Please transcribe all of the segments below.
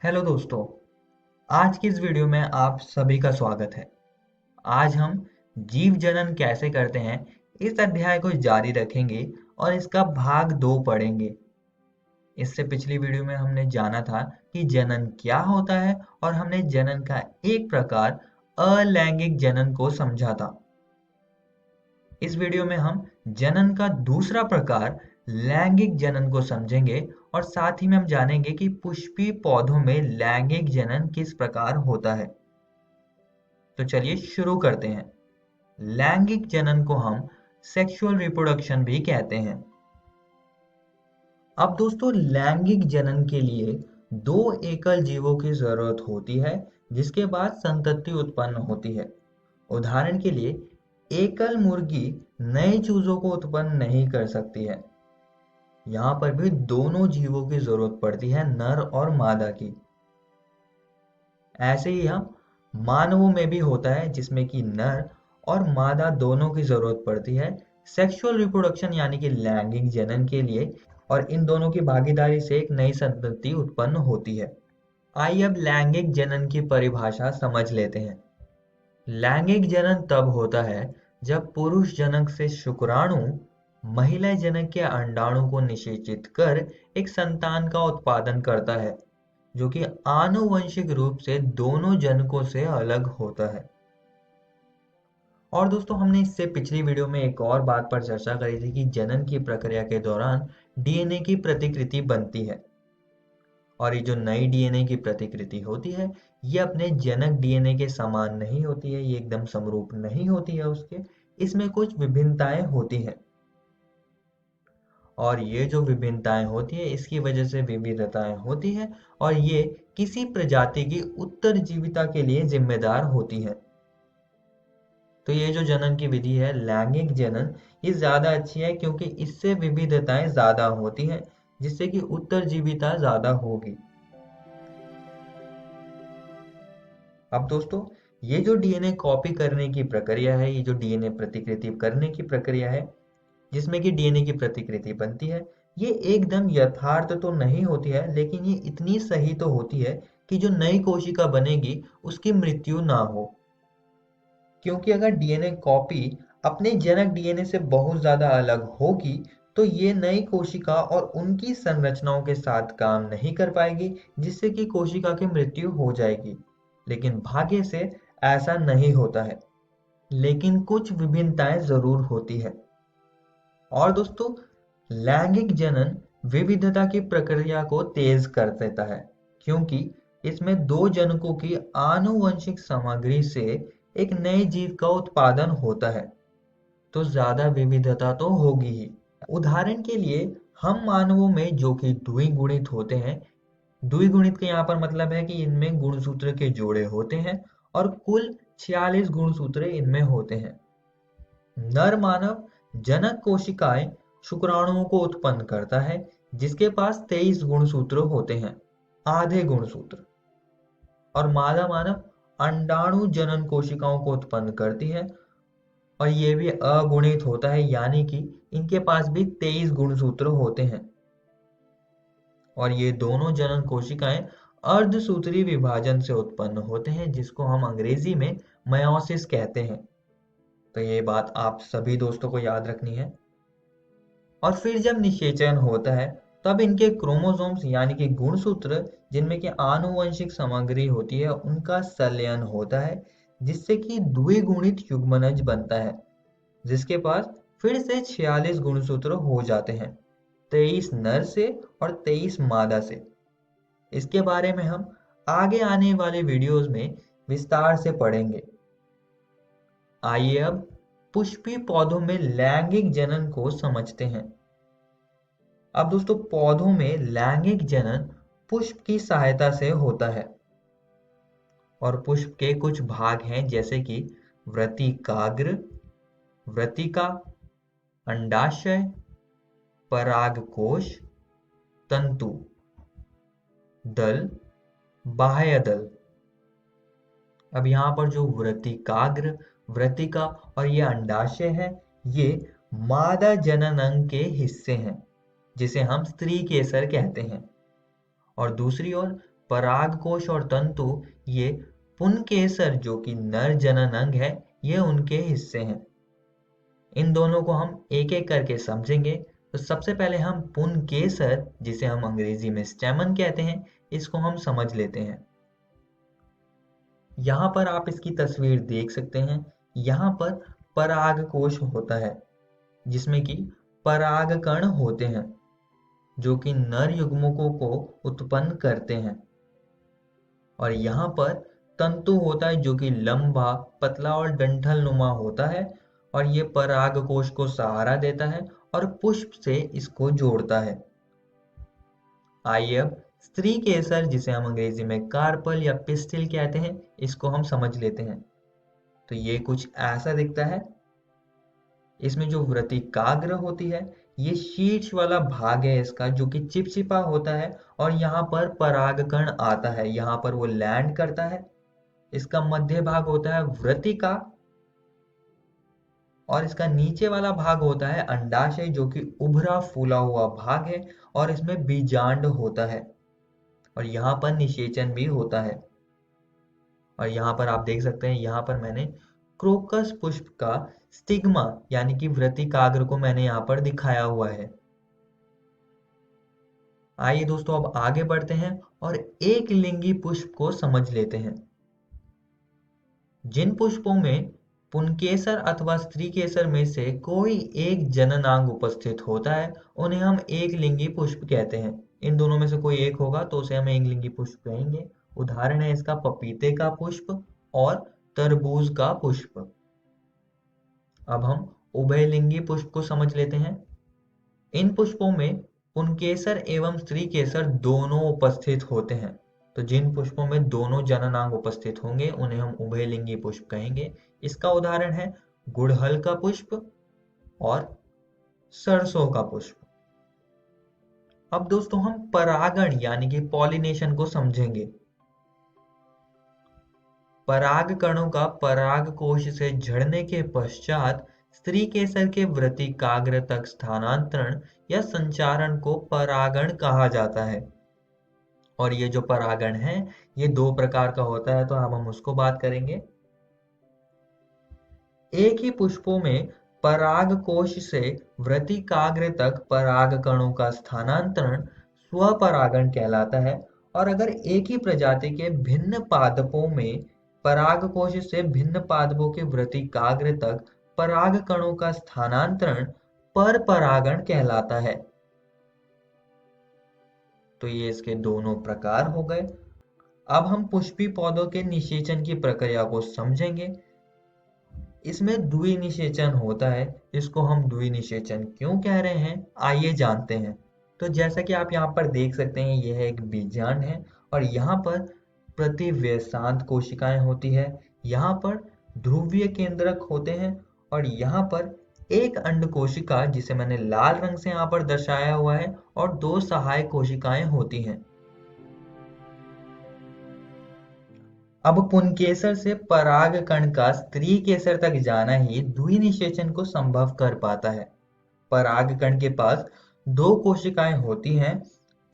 Hello दोस्तों। आज की इस वीडियो में आप सभी का स्वागत है। आज हम जीव जनन कैसे करते हैं इस अध्याय को जारी रखेंगे और इसका भाग 2 पढ़ेंगे। इससे पिछली वीडियो में हमने जाना था कि जनन क्या होता है और हमने जनन का एक प्रकार अलैंगिक जनन को समझा था। इस वीडियो में हम जनन का दूसरा प्रकार लैंगिक जनन को समझेंगे और साथ ही में हम जानेंगे कि पुष्पीय पौधों में लैंगिक जनन किस प्रकार होता है। तो चलिए शुरू करते हैं। लैंगिक जनन को हम सेक्सुअल रिप्रोडक्शन भी कहते हैं। अब दोस्तों, लैंगिक जनन के लिए दो एकल जीवों की जरूरत होती है जिसके बाद संतति उत्पन्न होती है। उदाहरण के लिए एकल मुर्गी नए चूजों को उत्पन्न नहीं कर सकती है। यहाँ पर भी दोनों जीवों की जरूरत पड़ती है, नर और मादा की। ऐसे ही हम मानवों में भी होता है जिसमें कि नर और मादा दोनों की जरूरत पड़ती है सेक्सुअल रिप्रोडक्शन यानी कि लैंगिक जनन के लिए, और इन दोनों की भागीदारी से एक नई संतति उत्पन्न होती है। आइए अब लैंगिक जनन की परिभाषा समझ लेते हैं। लैंगिक जनन तब होता है जब पुरुष जनक से शुक्राणु महिला जनक के अंडाणु को निषेचित कर एक संतान का उत्पादन करता है जो कि आनुवंशिक रूप से दोनों जनकों से अलग होता है। और दोस्तों, हमने इससे पिछली वीडियो में एक और बात पर चर्चा करी थी कि जनन की प्रक्रिया के दौरान डीएनए की प्रतिकृति बनती है, और ये जो नई डीएनए की प्रतिकृति होती है ये अपने जनक डीएनए के समान नहीं होती है, ये एकदम समरूप नहीं होती है उसके, इसमें कुछ विभिन्नताएं होती हैं। और ये जो विभिन्नताएं होती है इसकी वजह से विविधताएं होती है और ये किसी प्रजाति की उत्तरजीविता के लिए जिम्मेदार होती है। तो ये जो जनन की विधि है लैंगिक जनन, ये ज्यादा अच्छी है क्योंकि इससे विविधताएं ज्यादा होती हैं जिससे कि उत्तरजीविता ज्यादा होगी। अब दोस्तों, ये जो डीएनए कॉपी करने की प्रक्रिया है, ये जो डीएनए प्रतिकृति करने की प्रक्रिया है जिसमें कि डीएनए की प्रतिकृति बनती है, ये एकदम यथार्थ तो नहीं होती है, लेकिन ये इतनी सही तो होती है कि जो नई कोशिका बनेगी उसकी मृत्यु ना हो। क्योंकि अगर डीएनए कॉपी अपने जनक डीएनए से बहुत ज्यादा अलग होगी तो ये नई कोशिका और उनकी संरचनाओं के साथ काम नहीं कर पाएगी जिससे कि कोशिका की मृत्यु हो जाएगी। लेकिन भाग्य से ऐसा नहीं होता है, लेकिन कुछ विभिन्नताएं जरूर होती है। और दोस्तों, लैंगिक जनन विविधता की प्रक्रिया को तेज कर देता है क्योंकि इसमें दो जनकों की आनुवंशिक सामग्री से एक नए जीव का उत्पादन होता है, तो ज्यादा विविधता तो होगी ही। उदाहरण के लिए हम मानवों में जो कि द्विगुणित होते हैं, द्विगुणित का यहाँ पर मतलब है कि इनमें गुणसूत्र के जोड़े होते हैं और कुल 46 गुणसूत्र इनमें होते हैं। नर मानव जनक कोशिकाएं शुक्राणुओं को उत्पन्न करता है जिसके पास 23 गुणसूत्र होते हैं, आधे गुणसूत्र। और मादा मानव अंडाणु जनन कोशिकाओं को उत्पन्न करती है और ये भी अगुणित होता है यानी कि इनके पास भी 23 गुणसूत्र होते हैं। और ये दोनों जनन कोशिकाएं अर्धसूत्री विभाजन से उत्पन्न होते हैं जिसको हम अंग्रेजी में मयोसिस कहते हैं। तो ये बात आप सभी दोस्तों को याद रखनी है। और फिर जब निषेचन होता है तब इनके क्रोमोसोम्स यानी कि गुणसूत्र जिनमें कि आनुवंशिक सामग्री होती है उनका संलयन होता है जिससे कि द्विगुणित युग्मनज बनता है जिसके पास फिर से 46 गुणसूत्र हो जाते हैं, 23 नर से और 23 मादा से। इसके बारे में हम आगे आने वाले वीडियोस में विस्तार से पढ़ेंगे। आइए अब पुष्पीय पौधों में लैंगिक जनन को समझते हैं। अब दोस्तों, पौधों में लैंगिक जनन पुष्प की सहायता से होता है और पुष्प के कुछ भाग हैं जैसे कि वृत्तिकाग्र, वृत्तिका, अंडाशय, परागकोश, तंतु, दल, बाह्य दल। अब यहाँ पर जो वृत्तिकाग्र, वृत्तिका और ये अंडाशय है, ये मादा जनन अंग के हिस्से हैं जिसे हम स्त्री केसर कहते हैं। और दूसरी ओर परागकोश और तंतु ये पुंकेसर जो कि नर जनन अंग है, ये उनके हिस्से हैं। इन दोनों को हम एक एक करके समझेंगे। तो सबसे पहले हम पुंकेसर, जिसे हम अंग्रेजी में स्टेमन कहते हैं, इसको हम समझ लेते हैं। यहाँ पर आप इसकी तस्वीर देख सकते हैं। यहाँ पर परागकोश होता है जिसमें कि परागकण होते हैं जो कि नर युग्मकों को उत्पन्न करते हैं। और यहाँ पर तंतु होता है जो कि लंबा, पतला और डंठल नुमा होता है और ये परागकोश को सहारा देता है और पुष्प से इसको जोड़ता है। आइए अब स्त्री केसर, जिसे हम अंग्रेजी में कार्पल या पिस्टिल कहते हैं, इसको हम समझ लेते हैं। तो ये कुछ ऐसा दिखता है। इसमें जो व्रतिकाग्र होती है, ये शीर्ष वाला भाग है इसका, जो कि चिपचिपा होता है और यहाँ पर परागकण आता है, यहाँ पर वो लैंड करता है। इसका मध्य भाग होता है व्रतिका और इसका नीचे वाला भाग होता है अंडाशय, जो कि उभरा फूला हुआ भाग है और इसमें बीजांड होता है और यहाँ पर निषेचन भी होता है। और यहाँ पर आप देख सकते हैं, यहाँ पर मैंने क्रोकस पुष्प का स्टिग्मा यानी कि व्रतिकाग्र को मैंने यहाँ पर दिखाया हुआ है। आइए दोस्तों अब आगे बढ़ते हैं और एक लिंगी पुष्प को समझ लेते हैं। जिन पुष्पों में पुंकेसर अथवा स्त्री केसर में से कोई एक जननांग उपस्थित होता है, उन्हें हम एक लिंगी पुष्प कहते हैं। इन दोनों में से कोई एक होगा तो उसे हम एक लिंगी पुष्प कहेंगे। उदाहरण है इसका पपीते का पुष्प और तरबूज का पुष्प। अब हम उभयलिंगी पुष्प को समझ लेते हैं। इन पुष्पों में पुंकेसर एवं स्त्री केसर दोनों उपस्थित होते हैं। तो जिन पुष्पों में दोनों जननांग उपस्थित होंगे उन्हें हम उभयलिंगी पुष्प कहेंगे। इसका उदाहरण है गुड़हल का पुष्प और सरसों का पुष्प। अब दोस्तों हम परागण यानी कि पॉलिनेशन को समझेंगे। पराग कणों का परागकोश से झड़ने के पश्चात स्त्री केसर के व्रतिकाग्र तक स्थानांतरण या संचारण को परागण कहा जाता है। और ये जो परागण है, ये दो प्रकार का होता है, तो अब हम उसको बात करेंगे। एक ही पुष्पों में परागकोश से व्रतिकाग्र तक पराग कणों का स्थानांतरण स्वपरागण कहलाता है। और अगर एक ही प्रजाति के भिन्न पादपों में परागकोश से भिन्न पादपों के व्रतिकाग्र तक पराग कणों का स्थानांतरण परपरागण कहलाता है। तो ये इसके दोनों प्रकार हो गए। अब हम पुष्पी पौधों के निषेचन की प्रक्रिया को समझेंगे। इसमें द्वि निषेचन होता है। इसको हम द्वि निषेचन क्यों कह रहे हैं, आइए जानते हैं। तो जैसा कि आप यहाँ पर देख सकते हैं, यह एक बीजांड है और यहाँ पर प्रतिव्यसांत कोशिकाएं होती है। यहाँ पर ध्रुवीय केंद्रक होते हैं और यहाँ पर एक अंड कोशिका, जिसे मैंने लाल रंग से यहाँ पर दर्शाया हुआ है, और दो सहायक कोशिकाएं होती हैं। अब पुंकेसर से परागकण का स्त्री केसर तक जाना ही द्वि निषेचन को संभव कर पाता है। परागकण के पास दो कोशिकाएं होती हैं,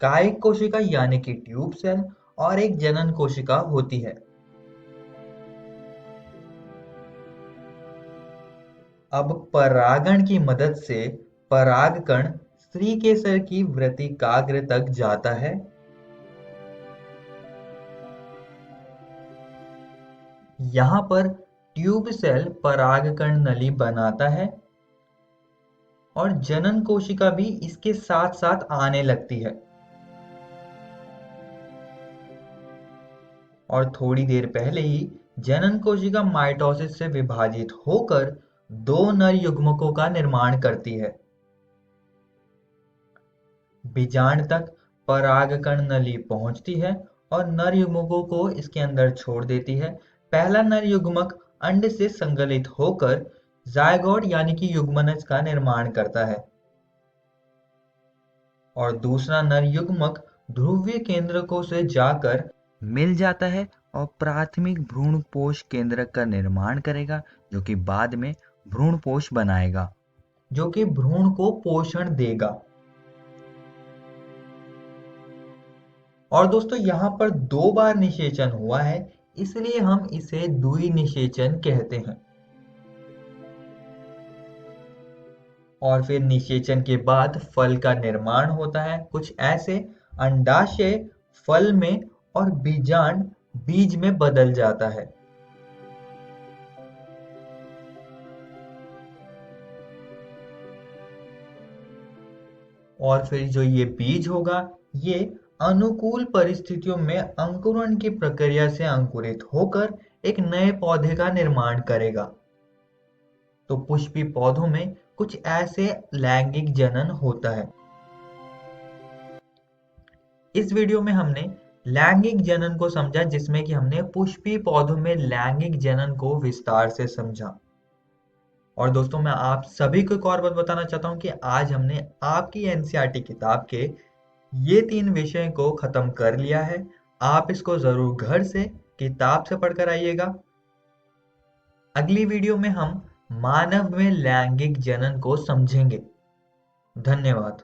कायिक कोशिका यानी कि ट्यूब सेल और एक जनन कोशिका होती है। अब परागण की मदद से परागकण स्त्री केसर की व्रतिकाग्र तक जाता है। यहाँ पर ट्यूब सेल परागकण नली बनाता है और जनन कोशिका भी इसके साथ साथ आने लगती है। और थोड़ी देर पहले ही जनन कोशिका माइटोसिस से विभाजित होकर दो नर युग्मकों का निर्माण करती है। बीजांड तक परागकण नली पहुंचती है और नर युग्मकों को इसके अंदर छोड़ देती है। पहला नर युग्मक अंड से संगलित होकर जायगोट यानी कि युग्मनज का निर्माण करता है और दूसरा नर युग्मक ध्रुवीय केंद्रकों से जाकर मिल जाता है और प्राथमिक भ्रूणपोष केंद्रक का निर्माण करेगा, जो कि बाद में भ्रूणपोष बनाएगा, जो कि भ्रूण को पोषण देगा। और दोस्तों यहाँ पर 2 बार निषेचन हुआ है, इसलिए हम इसे द्विनिषेचन कहते हैं। और फिर निषेचन के बाद फल का निर्माण होता है, कुछ ऐसे। अंडाशय फल में और बीजांड बीज में बदल जाता है। और फिर जो ये बीज होगा, ये अनुकूल परिस्थितियों में अंकुरण की प्रक्रिया से अंकुरित होकर एक नए पौधे का निर्माण करेगा। तो पुष्पी पौधों में कुछ ऐसे लैंगिक जनन होता है। इस वीडियो में हमने लैंगिक जनन को समझा, जिसमें कि हमने पुष्पी पौधों में लैंगिक जनन को विस्तार से समझा। और दोस्तों मैं आप सभी को एक और बात बताना चाहता हूं कि आज हमने आपकी एनसीईआरटी किताब के ये 3 विषय को खत्म कर लिया है। आप इसको जरूर घर से किताब से पढ़कर आइएगा। अगली वीडियो में हम मानव में लैंगिक जनन को समझेंगे। धन्यवाद।